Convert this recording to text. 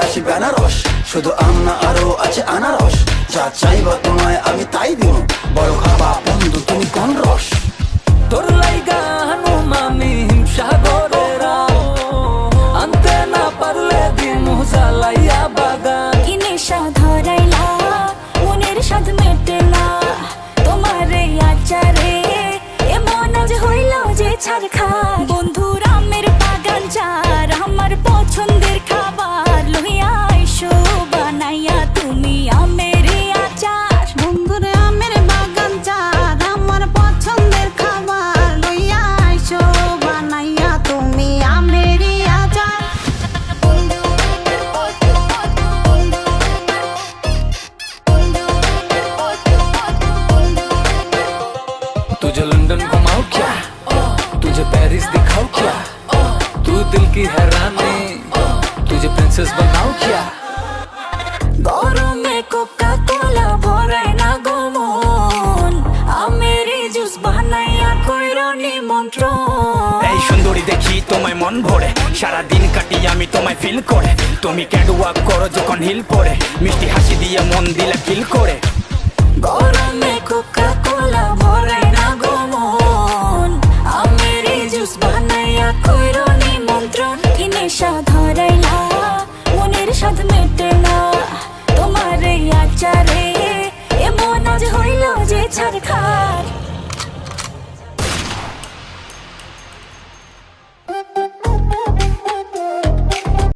আসি বেনারস, শুধু আম না আরো আছে আনারস। যা চাইবা তোমায় আমি তাই দিব, বড় খাবা বন্ধু তুমি কোন রস? তোর লাইগা হানুম আমি হিমসাগরেরা, আনতে না পারলে দিমু জ্বালাইয়া বাগান। কি নেশা ধরাইলা মনের সাধ মেটে না, তোমার এই আচারে এমন আজ হইল যে ছাড় খা। বন্ধুর আমের বাগান চার আমার পছন্দের খাবার, লইয়া আইসো বানাইয়া তুমি আমের এই আচার। বন্ধুরে আমের বাগান চাঁদ আমার পছন্দের খাবার, লইয়া আইসো বানাইয়া তুমি আমেরই আচার। तुझे लंदन घुमाओ क्या, तुझे पेरिस दिखाओ क्या, तू दिल की हैरानी, तुझे प्रिंसेस बनाओ क्या। গরমে কোকা কোলা ভরাই না গমন, আমের এই জুস বানাইয়া কইরো নিমন্ত্রণ। এই সুন্দরী দেখি তোমায় মন ভরে, সারাদিন কাটি আমি তোমায় ফিল করে। তুমি ক্যাটওয়াক করো যখন হিল পরে, মিষ্টি হাসি দিয়ে মন দিলে ফিল করে। গরমে কোকা